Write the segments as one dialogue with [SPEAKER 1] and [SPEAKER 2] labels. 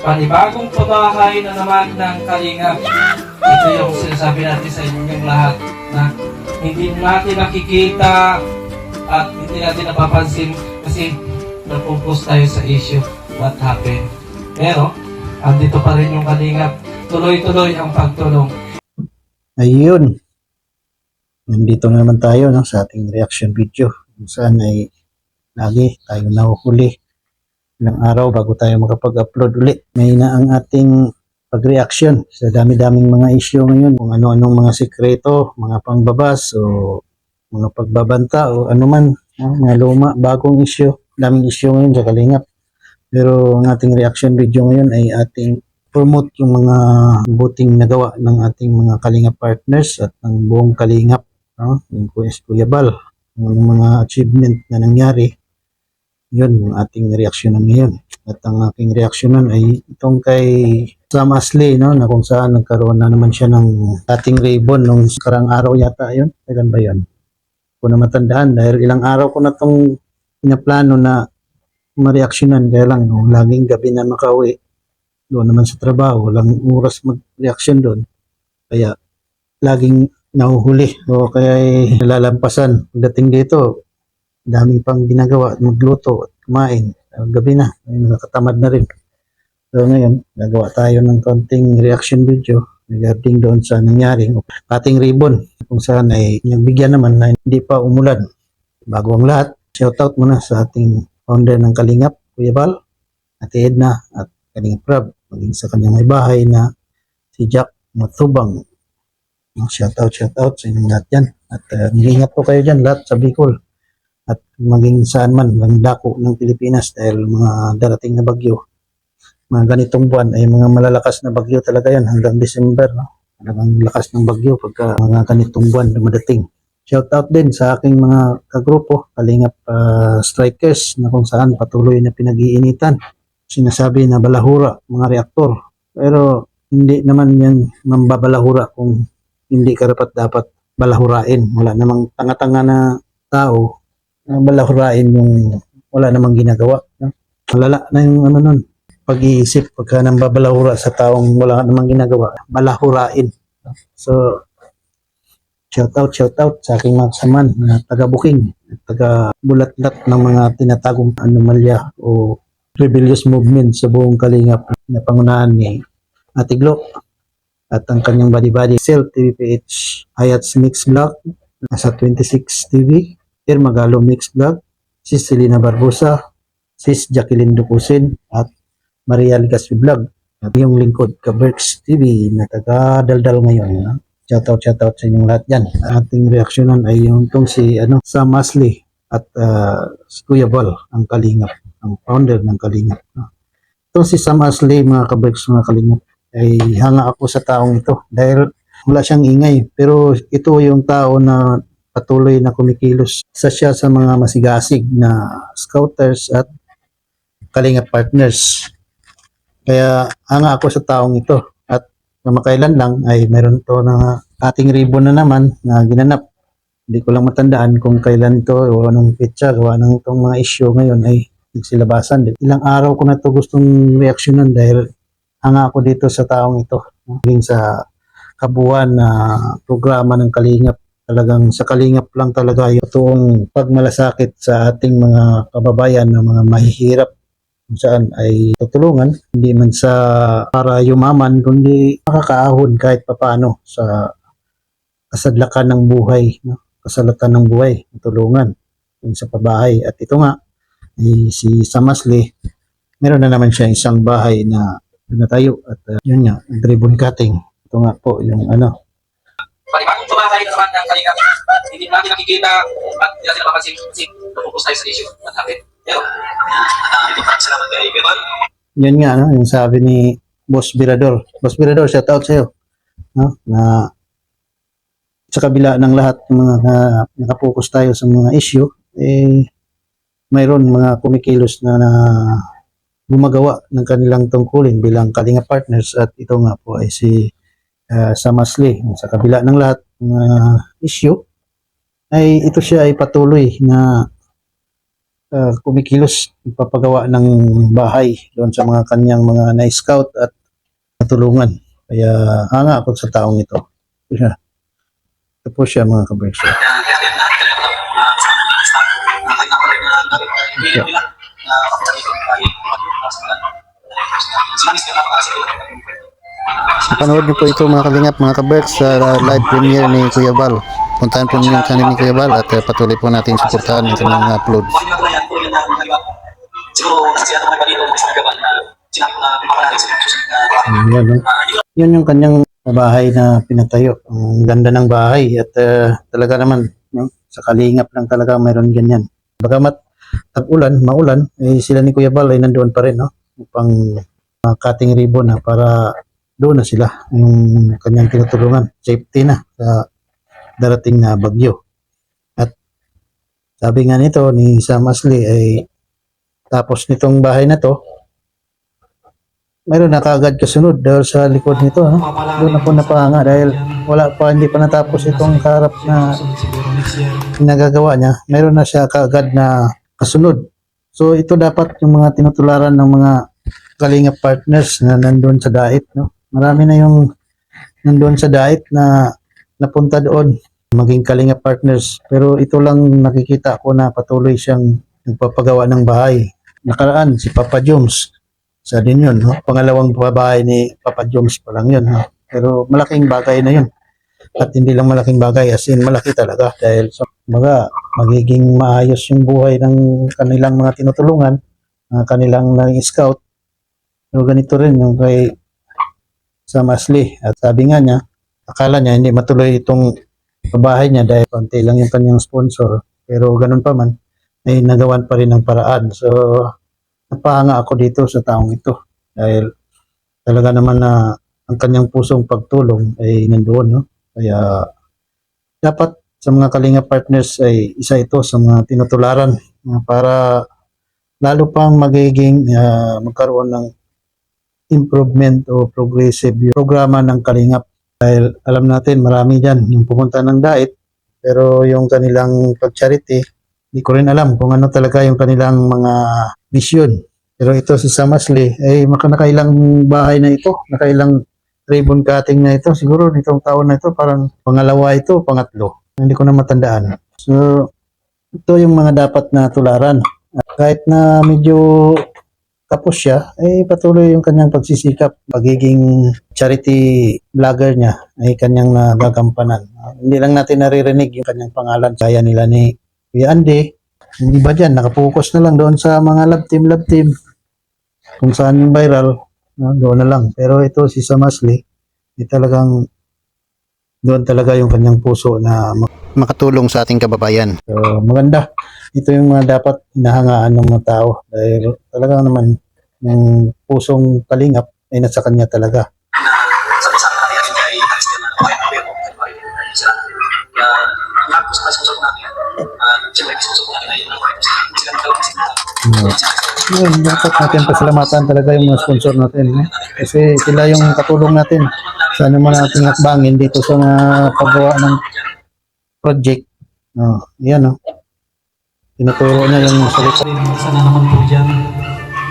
[SPEAKER 1] Panibagong pabahay na naman ng Kalingap. Ito yung sinasabi natin sa inyong lahat na hindi natin nakikita at hindi natin napapansin kasi napopost tayo sa issue what happened. Pero, andito pa rin yung Kalingap. Tuloy-tuloy ang pagtulong.
[SPEAKER 2] Ayun. Nandito na naman tayo no, sa ating reaction video. Kung saan ay lagi tayo nahuhuli. Ilang araw bago tayo makapag-upload ulit. May na ang ating pag-reaction sa dami-daming mga issue ngayon. Kung ano-anong mga sekreto, mga pangbabas o mga pagbabanta o anuman. Mga luma, bagong issue. Daming issue ngayon sa Kalingap. Pero ang ating reaction video ngayon ay ating promote yung mga buting nagawa ng ating mga Kalingap partners at ng buong Kalingap. Yung Kuya Bal, yung mga achievement na nangyari. Yun, yung ating reaksyonan ngayon. At ang aking reaksyonan ay itong kay Sam Ashley, no, na kung saan nagkaroon na naman siya ng ating ribbon nung karang araw yata yun. Kailan ba yun? Kung na matandaan dahil ilang araw ko na itong pinaplano na mareaksyonan. Kaya lang, no, laging gabi na makauwi. Doon naman sa trabaho, walang oras mag-reaction doon. Kaya laging nahuhuli o kaya nalalampasan. Pagdating dito, daming pang ginagawa, magluto at kumain. Gabi na, nakakatamad na rin. So ngayon, nagawa tayo ng konting reaction video regarding doon sa nangyari. Ating ribbon, kung saan ay nagbigyan naman na hindi pa umulan. Bago ang lahat, shoutout muna sa ating founder ng Kalingap, Kuya Bal, Ate Edna at Kalingap Rab, maging sa kanyang may bahay na si Jack Matubang. Shoutout sa inyong lahat yan. At mag-ingat po kayo dyan lahat sa Bicol. At maging saan man, ang dako ng Pilipinas dahil mga darating na bagyo. Mga ganitong buwan ay mga malalakas na bagyo talaga yan hanggang December. No? Talagang lakas ng bagyo pagka mga ganitong buwan dumadating. Shoutout din sa aking mga kagrupo, Kalingap Strikers, na kung saan patuloy na pinag-iinitan. Sinasabi na balahura, mga reaktor. Pero hindi naman yan mambabalahura kung hindi karapat dapat balahurain. Wala namang tanga-tanga na tao na balahurain yung wala namang ginagawa. No? Malala na yung nun, pag-iisip pagka nang babalahura sa taong wala namang ginagawa, balahurain. So, shoutout sa aking mga kasaman na taga-booking, taga-bulatlat ng mga tinatagong anomalya o rebellious movement sa buong Kalingap na pangunahan ni Ate Glo at ang kanyang body-body Cell TVPH Hayats Mix Vlog nasa 26 TV, Magalo Mix Vlog, Sis Selena Barbosa, Sis Jacqueline Ducusin at Maria Ligaspi Vlog at yung lingkod Kaberks TV na taga-daldal ngayon. No? Shoutout sa inyong lahat yan. Ating reaksyonan ay yung itong si Sam Ashley at si Kuya Bal, ang Kalingap, ang founder ng Kalingap. No? Itong si Sam Ashley, mga Kaberks, mga Kalingap, ay hanga ako sa taong ito dahil wala siyang ingay. Pero ito yung tao na patuloy na kumikilos sa siya sa mga masigasig na scouters at Kalingap partners. Kaya hanga ako sa taong ito. At kamakailan lang ay meron to na ating ribbon na naman na ginanap. Hindi ko lang matandaan kung kailan to o anong pitsa gawa ng itong mga issue ngayon ay nagsilabasan. Ilang araw ko na to gustong reaksyonan dahil hanga ako dito sa taong ito. Hinging sa kabuuan na programa ng Kalingap. Talagang sa Kalingap lang talaga yung toong pagmalasakit sa ating mga kababayan na mga mahihirap kung saan ay tutulungan, hindi man sa para yumaman, kundi makakaahon kahit papano sa kasadlakan ng buhay, no? Kasalatan ng buhay, tulungan yung sa pabahay. At ito nga, si Sam Ashley, meron na naman siya isang bahay na natayo at yun nga, ribbon cutting. Ito nga po yung
[SPEAKER 1] Panibagong pabahay na naman ng Kalingap. Hindi natin nakikita at hindi natin napapansin kasi napopost tayo sa issue what happened. Pero, salamat kay Kuya Bal.
[SPEAKER 2] Yun nga, no, yung sabi ni Boss Birador. Boss Birador, shoutout sa'yo. No, na sa kabila ng lahat ng mga nakapokus tayo sa mga issue, mayroon mga kumikilos na gumagawa ng kanilang tungkulin bilang Kalingap partners at ito nga po ay si Sam Ashley. Sa kabila ng lahat ng issue, ay ito siya ay patuloy na kumikilos, nagpapagawa ng bahay doon sa mga kanyang mga na-scout at natulungan. Kaya hanga ako sa taong ito. Ito po siya mga kaberso.
[SPEAKER 3] Panood niyo po ito mga kalingap, mga kaberks, sa live premiere ni Kuya Val. Puntahan po niyo yung channel ni Kuya Val at patuloy po natin suportahan yung kanyang upload.
[SPEAKER 2] Yan, no? Yun yung kanyang bahay na pinatayo. Ang ganda ng bahay at talaga naman, no? Sa kalingap lang talaga mayroon ganyan. Bagamat tag-ulan, maulan, sila ni Kuya Bal ay nandoon pa rin, no? Upang cutting ribbon na para doon na sila yung kanyang tinutulungan. Safety na sa darating na bagyo. At sabi nga nito ni Sam Ashley ay tapos nitong bahay na to, mayroon na kaagad kasunod dahil sa likod nito. No? Doon ako napahanga dahil hindi pa natapos itong karap na pinagagawa niya. Mayroon na siya kaagad na kasunod. So ito dapat yung mga tinutularan ng mga kalingap partners na nandun sa dait. No? Marami na yung nandun sa dait na napunta doon maging kalingap partners. Pero ito lang nakikita ko na patuloy siyang nagpapagawa ng bahay. Nakaraan si Papa Jones. Sa din yun, no? Pangalawang babae ni Papa Jones pa lang yun. No? Pero malaking bagay na yun. At hindi lang malaking bagay, as in malaki talaga. Dahil magiging maayos yung buhay ng kanilang mga tinutulungan, kanilang naging scout. So ganito rin yung kay Sam Ashley. At sabi nga niya, akala niya hindi matuloy itong babahay niya dahil konti lang yung kanyang sponsor. Pero ganun pa man, ay nagawan pa rin ng paraan. So napahanga ako dito sa taong ito dahil talaga naman na ang kanyang pusong pagtulong ay nandoon, no? Kaya dapat sa mga kalinga partners ay isa ito sa mga tinutularan para lalo pang magkaroon ng improvement o progressive yung programa ng kalingap dahil alam natin marami dyan yung pumunta ng dait pero yung kanilang pag-charity hindi ko rin alam kung ano talaga yung kanilang mga vision. Pero ito si Sam Ashley, nakailang bahay na ito, nakailang ribbon cutting na ito. Siguro nitong taon na ito, parang pangalawa ito, pangatlo. Hindi ko na matandaan. So, ito yung mga dapat na tularan. At kahit na medyo tapos siya, patuloy yung kanyang pagsisikap. Pagiging charity vlogger niya ay kanyang nagagampanan. Hindi lang natin naririnig yung kanyang pangalan. Kaya nila ni Kuya Andy, hindi ba dyan, nakapokus na lang doon sa mga love team. Kung saan yung viral, doon na lang. Pero ito si Sam Ashley, talagang doon talaga yung kanyang puso na
[SPEAKER 3] Makatulong sa ating kababayan.
[SPEAKER 2] so, maganda. Ito yung mga dapat hinahangaan ng mga tao. Dahil talaga naman, yung pusong kalingap ay nasa kanya talaga. Yun, dapat natin pasalamatan talaga yung mga sponsor natin. Kasi sila yung katulong natin sa naman nating hakbangin dito sa paggawa ng project. Yan, no? Tinuturo niya yung salita.
[SPEAKER 1] Sana naman po dyan.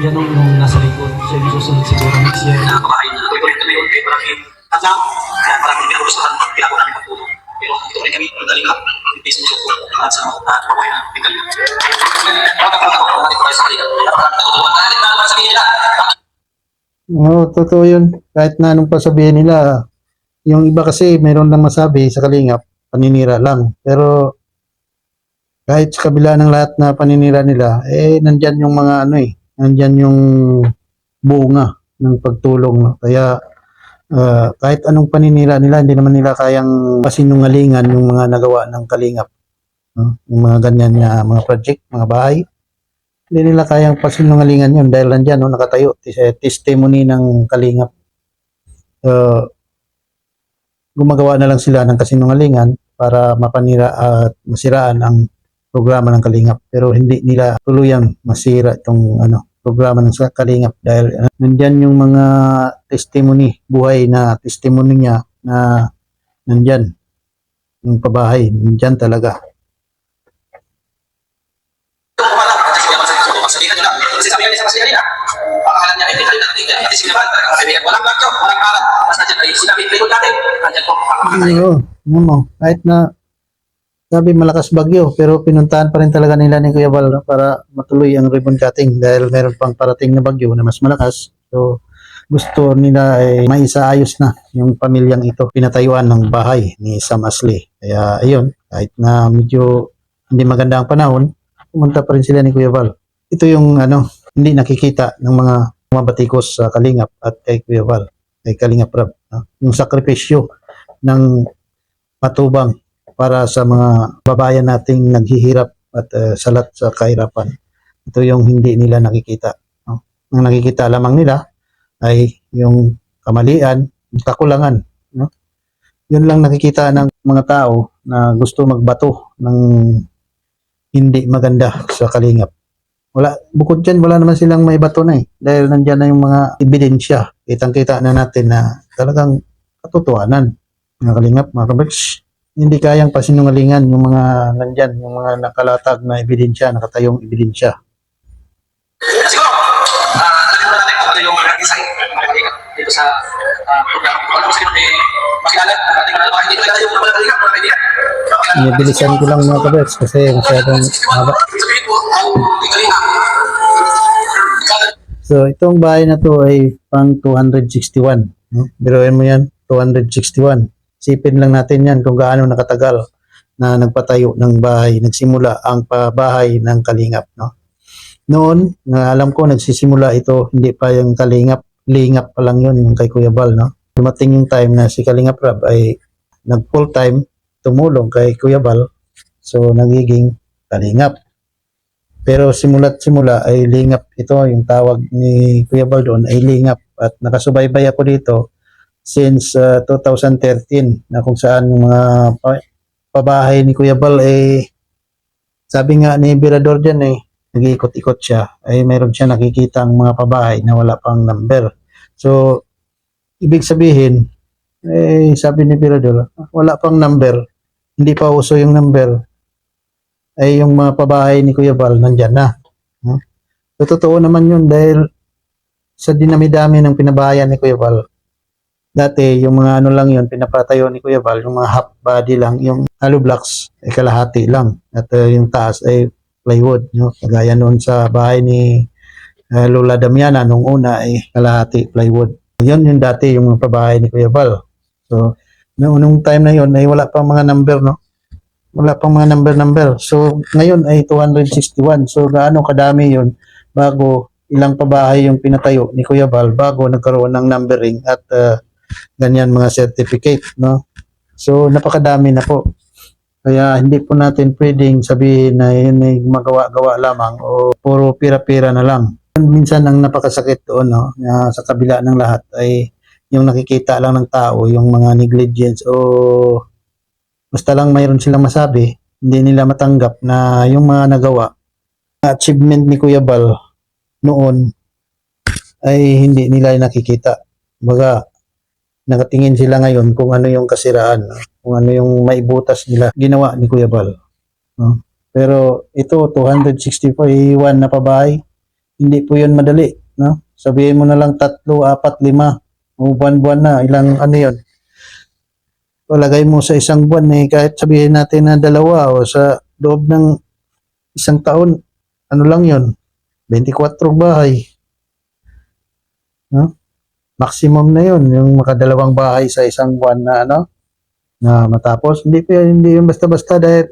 [SPEAKER 1] Yan nung nasa likod. Siya yung susunod siguro next year.
[SPEAKER 4] Maraming pinagustuhan, ginagawa namin pagtulong. Pero ito rin kami, magaling ka, hindi sumusuko at sa mga kababayan na pinagaling.
[SPEAKER 2] Totoo yun. Kahit na anong pasabihin nila, yung iba kasi mayroon lang masabi sa kalingap, paninira lang. Pero kahit sa kabila ng lahat na paninira nila, nandyan yung mga nandyan yung bunga ng pagtulong. No? Kaya kahit anong paninira nila, hindi naman nila kayang pasinungalingan yung mga nagawa ng kalingap. No? Yung mga ganyan na mga project, mga bahay. Hindi nila kayang pasinungalingan yun dahil nandyan, no, nakatayo. Testimony ng kalingap. Gumagawa na lang sila ng kasinungalingan para mapanira at masiraan ang programa ng kalingap. Pero hindi nila tuluyang masira itong programa ng kalingap dahil nandyan yung mga testimony, buhay na testimony niya na nandyan. Yung pabahay, nandyan talaga.
[SPEAKER 4] si Kuya Bal, talagang kaibigan. Walang bagyo, walang kalat. Basta dyan ay sinabi playboy natin. Andyan po, papakatay.
[SPEAKER 2] Oo, ano mo, kahit na sabi malakas bagyo, pero pinuntahan pa rin talaga nila ni Kuya Bal no, para matuloy ang ribbon cutting dahil meron pang parating na bagyo na mas malakas. So, gusto nila ay maisaayos na yung pamilyang ito. Pinatayuan ng bahay ni Sam Ashley. Kaya, ayun, kahit na medyo hindi maganda ang panahon, pumunta pa rin sila ni Kuya Bal. Ito yung hindi nakikita ng mga batikos sa Kalingap at kay Kuya Bal, kay Kalingap Rab. No? Yung sakripisyo ng matubang para sa mga babayan nating naghihirap at salat sa kahirapan. Ito yung hindi nila nakikita. No? Ang nakikita lamang nila ay yung kamalian, yung kakulangan. No? Yun lang nakikita ng mga tao na gusto magbato ng hindi maganda sa Kalingap. Bukod dyan, wala naman silang may bato na eh. Dahil nandyan na yung mga ebidensya. Kitang-kita na natin na talagang katotohanan. Mga Kalingap, mga kabeks, hindi kayang pasinungalingan yung mga nandyan, yung mga nakalatag na ebidensya, nakatayong ebidensya.
[SPEAKER 4] Siguro, alam mo natin kung ano yung mga design dito sa programa. Kung ano sino makilala, ating mga bahay dito tayo yung mga kaibigan, mga kaibigan.
[SPEAKER 2] Ibilisan ko lang mga kabeks kasi masyadong haba.
[SPEAKER 4] Sabihin po, ang ikalinga.
[SPEAKER 2] So, itong bahay na to ay pang 261. No? Biruin mo yan, 261. Sipin lang natin yan kung gaano nakatagal na nagpatayo ng bahay, nagsimula ang pabahay ng Kalingap. No? Noon, alam ko, nagsisimula ito, hindi pa yung Kalingap, Lingap pa lang yun, yung kay Kuya Bal. No? Dumating yung time na si Kalingap Rab ay nag full time tumulong kay Kuya Bal. So, nagiging Kalingap. Pero simula't-simula ay Lingap ito, yung tawag ni Kuya Bal doon ay Lingap. At nakasubaybay ako dito since 2013 na kung saan yung mga pabahay ni Kuya Bal ay sabi nga ni Birador dyan nag-iikot-ikot siya ay mayroon siya nakikita ang mga pabahay na wala pang number. So, ibig sabihin sabi ni Birador, wala pang number, hindi pa uso yung number, ay yung mga pabahay ni Kuya Bal nandyan na. So, totoo naman yun dahil sa dinami-dami ng pinabahayan ni Kuya Bal. Dati, yung mga ano lang yun, pinapatayo ni Kuya Bal, yung mga half body lang, yung hollow blocks ay kalahati lang. At yung taas ay plywood. No? Kagaya noon sa bahay ni Lola Damiana, nung una ay kalahati plywood. Yun yung dati, yung mga pabahay ni Kuya Bal. So, nung time na yun ay wala pang mga number, no? Wala pang mga number. So, ngayon ay 261. So, gaano kadami yun bago ilang pabahay yung pinatayo ni Kuya Bal bago nagkaroon ng numbering at ganyan mga certificate, no? So, napakadami na po. Kaya hindi po natin pwedeng sabihin na yun ay magawa-gawa lamang o puro pira-pira na lang. Minsan ang napakasakit doon, no, na sa kabila ng lahat ay yung nakikita lang ng tao, yung mga negligence o basta lang mayroon silang masabi, hindi nila matanggap na yung mga nagawa, achievement ni Kuya Bal noon ay hindi nila nakikita. Baga, nakatingin sila ngayon kung ano yung kasiraan, kung ano yung maibutas nila ginawa ni Kuya Bal. No? Pero ito, 261 na pabahay, hindi po yun madali. No? Sabihin mo na lang 3, 4, 5, o buwan-buwan na, ilang ano yun. Palagay mo sa isang buwan, kahit sabihin natin na 2 o sa loob ng isang taon, ano lang yun, 24 bahay. No? Maximum na yun, yung makadalawang bahay sa isang buwan na na matapos. Hindi yung basta-basta dahil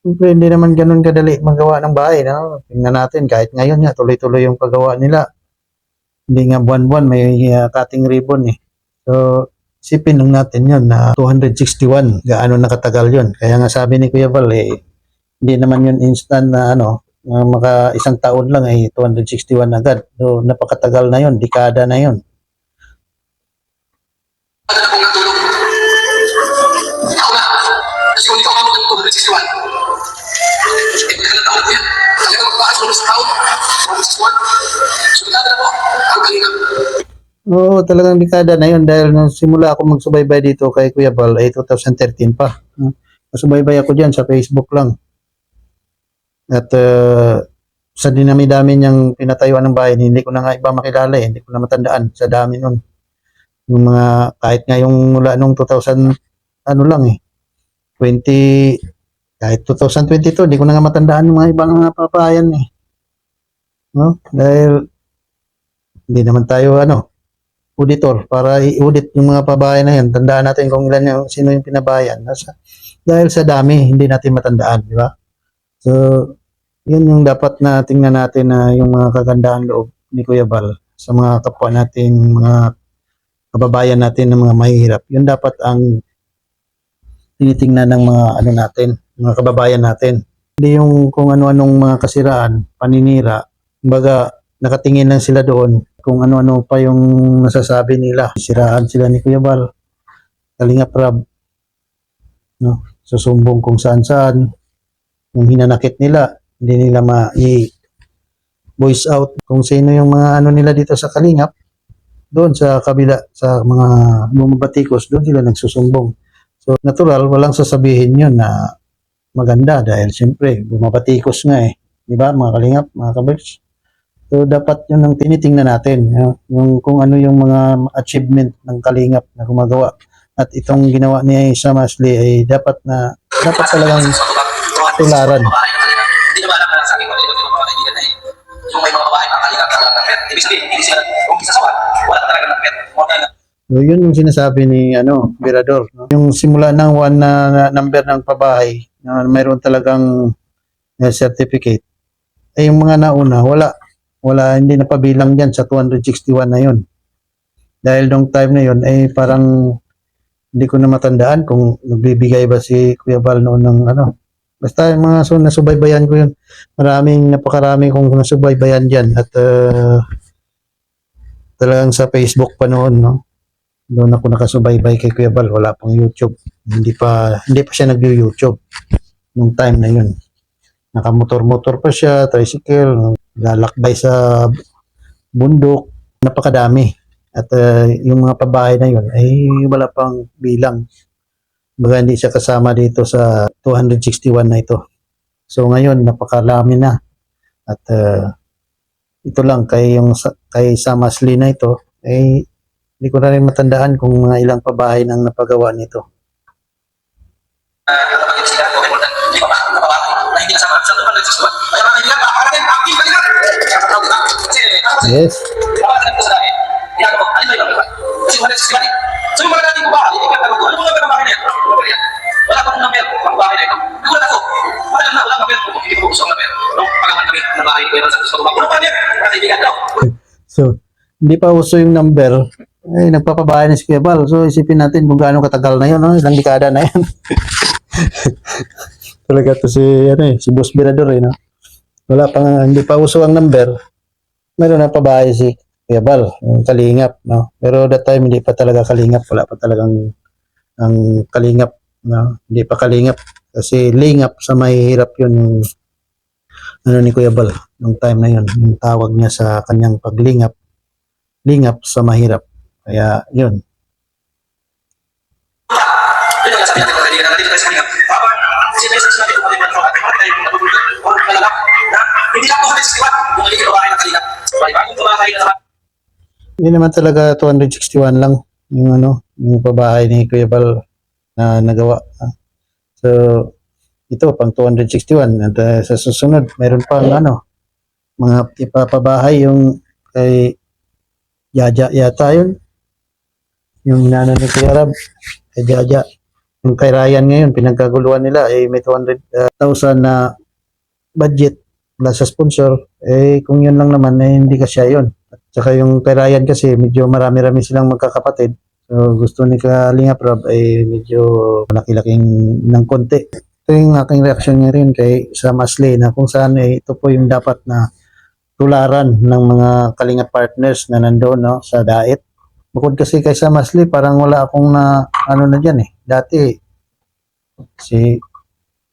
[SPEAKER 2] hindi naman ganun kadali magawa ng bahay. No? Tingnan natin, kahit ngayon nga, tuloy-tuloy yung paggawa nila. Hindi nga buwan-buwan, may cutting ribbon eh. So, isipin lang natin yun na 261, gaano nakatagal yun. Kaya nga sabi ni Kuya Bal, hindi naman yun instant na maka isang taon lang ay 261 agad. So, napakatagal na yun, dekada na yun.
[SPEAKER 4] Ano na pong natulog? Ako na. Kasi kung ikaw mamot ng 261, taon ko yan. Talagang magbakas mo sa taon. 261. Sultado na po. Ang Kalingap.
[SPEAKER 2] Oo, talagang dekada na yun dahil nung simula ako magsubaybay dito kay Kuya Bal ay 2013 pa. Masubaybay ako dyan sa Facebook lang. At sa dinami-dami niyang pinatayuan ng bahay, hindi ko na nga iba makilala eh. Hindi ko na matandaan sa dami nun. Yung mga, kahit nga yung mula nung 2000, ano lang eh, 20, kahit 2022, hindi ko na nga matandaan yung mga ibang mga papayan eh. No? Dahil, hindi naman tayo, auditor, para i-audit yung mga pabayan na yan. Tandaan natin kung ilan yung, sino yung pinabayan. Dahil sa dami, hindi natin matandaan, di ba? So, yun yung dapat na tingnan natin na yung mga kagandahan loob ni Kuya Bal sa mga kapwa natin, mga kababayan natin ng mga mahihirap. Yun dapat ang tinitingnan ng mga natin, mga kababayan natin. Hindi yung kung ano-anong mga kasiraan, paninira. Kumbaga, nakatingin lang sila doon kung ano-ano pa yung nasasabi nila. Siraan sila ni Kuya Bal, Kalingap Rab, no? Susumbong kung saan-saan. Yung hinanakit nila, hindi nila voice out kung sino yung mga nila dito sa Kalingap. Doon sa kabila, sa mga bumabatikos, doon sila nagsusumbong. So, natural, walang sasabihin yun na maganda dahil siyempre, bumabatikos nga eh. Di ba, mga Kalingap, mga kabers? So, dapat yun ang tinitingnan natin. Yung kung ano yung mga achievement ng Kalingap na gumagawa. At itong ginawa ni Sam Ashley ay dapat talagang tularan.
[SPEAKER 4] Hindi naman alam na sa akin kung ano yung mga kaibigan ay yung may mga babae na kalingap talaga ng pet. Ibig sabihin, hindi sila, kung isasawan, wala ka talaga ng pet.
[SPEAKER 2] So, yun yung sinasabi ni Berador. No? Yung simula ng one na number ng pabahay na mayroon talagang certificate. Ay yung mga nauna, wala, hindi na pabilang dyan sa 261 na yun. Dahil nung time na yun, ay parang hindi ko na matandaan kung nagbibigay ba si Kuya Bal noon ng Basta yung mga nasubaybayan ko yun. Napakarami kong nasubaybayan dyan. At talagang sa Facebook pa noon, no? Doon ako nakasubaybay kay Kuya Bal. Wala pang YouTube. Hindi pa siya nag-YouTube nung time na yun. Nakamotor-motor pa siya, tricycle, lalakbay sa bundok. Napakadami. At yung mga pabahay na yun ay wala pang bilang. Baga hindi siya kasama dito sa 261 na ito. So ngayon napakalami na. At ito lang kay Sam Ashley na ito ay hindi ko na rin matandaan kung mga ilang pabahay nang napagawa nito. Yes.
[SPEAKER 4] So yung mga dating babae, hindi ka tago. Ano mga babae na yan? Wala pa kong number ng babae na ito. Nagulat ako. Wala number. Hindi ko gusto ang number. Nung pagaman kami ng bahay ko, sa gusto ko ba? Ano pa niya? Kaibigan daw.
[SPEAKER 2] So, hindi pa uso yung number. Eh, nagpapabahay na si Kuya Bal. So, isipin natin kung gaano katagal na yun. No? Ilang dekada na yan. Talaga to si Boss Berador eh. No? Wala pang, hindi pa uso ang number. Meron na pabahay si Kuya Bal, yung Kalingap, no? Pero that time hindi pa talaga Kalingap, wala pa talagang ang Kalingap, no? Hindi pa Kalingap kasi lingap sa mahihirap yun ni Kuya Bal nung time na yun, yung tawag niya sa kanyang paglingap, lingap sa mahirap. Kaya yun.
[SPEAKER 4] Yun ang sabi natin, kaibigan natin sa Kalingap. Habang sinesearch natin kung ano yung mga tayo yung natutulog o malalak na hindi lang 261 yung magiging babae ng Kalingap. Bagong babae na naman.
[SPEAKER 2] Hindi naman talaga 261 lang yung pabahay ni Kuya Bal na nagawa. So, ito pang 261 at sa susunod mayroon pang mga ipapabahay yung kay Jaja yata yun. Yung nanay ni Kuya Rab, kay Jaja. Yung kay Ryan ngayon, pinagkaguluhan nila, may 200,000 na budget na sa sponsor. Kung yun lang naman, hindi kasya yun. Tsaka yung kay Ryan kasi medyo marami-rami silang magkakapatid. So gusto ni Kalingap Rab ay medyo malaki-laking ng konti. Ito yung aking reaksyon niya rin kay Sam Ashley na kung saan ito po yung dapat na tularan ng mga Kalingap partners na nandoon sa DAET. Bukod kasi kay Sam Ashley parang wala akong na na dyan eh. Dati si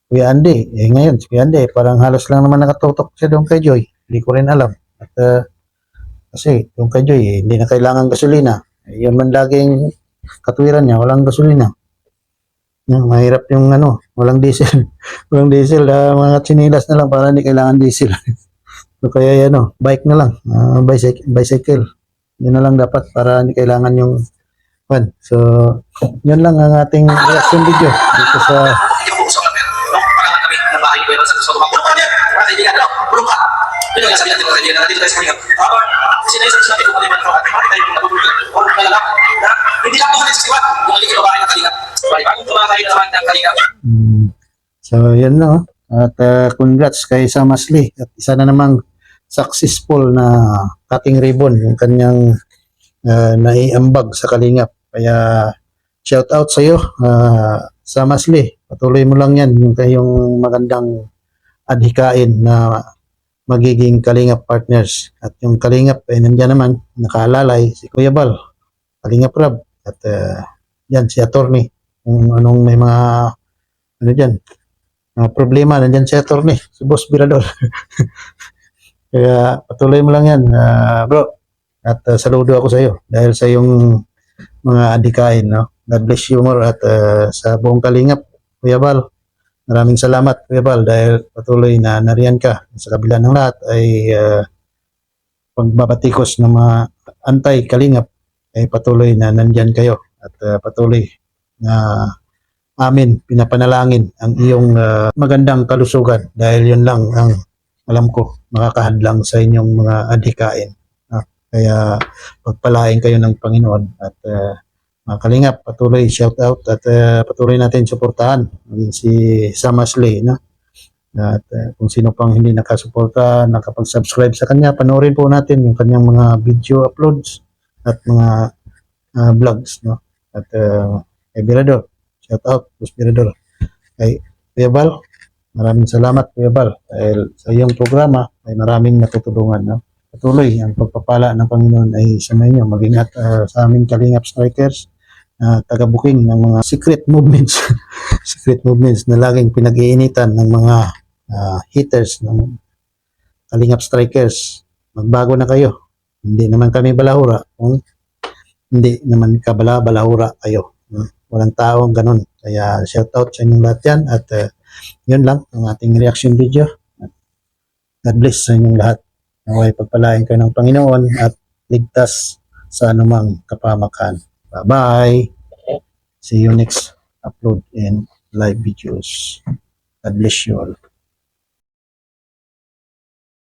[SPEAKER 2] Kuya Andy. Ngayon si Kuya Andy parang halos lang naman nakatutok siya doon kay Joy. Hindi ko rin alam. At kasi yung kay Joy, hindi na kailangan gasolina. Yun man laging katwiran niya, walang gasolina. Mahirap yung walang diesel. Walang diesel, mga chinilas na lang para hindi kailangan diesel. So kaya bike na lang, bicycle. Yun na lang dapat para hindi kailangan yung one. So, yun lang ang ating reaction video dito sa
[SPEAKER 4] Hindi ko usap na pero pagkaman kami ng bahay ko sa gusto ko. Pulong ka niya! Mga kaibigan, ano? Pulong ka! Yun ang sabi natin mga kaibigan, nandito tayo sa kaibigan. Sinayos natin kung ano yung mga kaibigan, tayo yung natutulog. Pulong ka lang. Hindi lang po natin sa siwan, yung maligid na bahay ng kalinga. Bagong tumakay naman ng kalinga.
[SPEAKER 2] So, yun na. At congrats kay Samasli. At isa na namang successful na cutting ribbon yung kanyang naiambag sa Kalingap. Kaya shout out sa iyo, Samasli. Patuloy mo lang yan, yung kayong magandang adhikain na magiging Kalingap partners. At yung Kalingap ay nandiyan naman, nakaalalay si Kuya Bal, Kalingap Rab. At yan si Attorney. Kung anong may mga dyan, problema, nandiyan si Attorney, si Boss Birador. Kaya patuloy mo lang yan, bro. At saludo ako sa iyo dahil sa iyong mga adikain, no? God bless you more at sa buong Kalingap, Kuya Bal. Maraming salamat, Kuya Bal, dahil patuloy na nariyan ka. Sa kabila ng lahat ay pagbabatikos ng mga anti-Kalingap ay patuloy na nandyan kayo at patuloy na amin pinapanalangin ang iyong magandang kalusugan dahil yun lang ang alam ko makakahadlang sa inyong mga adhikain. Kaya pagpalain kayo ng Panginoon at mga Kalingap, patuloy shout out at patuloy natin suportahan si Samasli, no? At kung sino pang hindi nakasuporta, nakapag-subscribe sa kanya, panoorin po natin yung kanyang mga video uploads at mga vlogs, no? At kay Birador, shout out Boss Birador. Kay Kuya Bal, maraming salamat Kuya Bal dahil sa iyong programa ay maraming natutulungan, no? Patuloy ang pagpapala ng Panginoon ay sa inyo, maging at sa aming Kalingap Strikers, taga-booking ng mga secret movements secret movements na laging pinag-iinitan ng mga hitters ng Kalingap Strikers. Magbago na kayo, hindi naman kami balahura kung hindi naman balahura kayo. Walang taong ganun. Kaya shout out sa inyong lahat yan at yun lang ang ating reaction video. God bless sa inyong lahat. Naway pagpalain kayo ng Panginoon at ligtas sa anumang kapamakan. Bye-bye. See you next upload in live videos. God bless you all.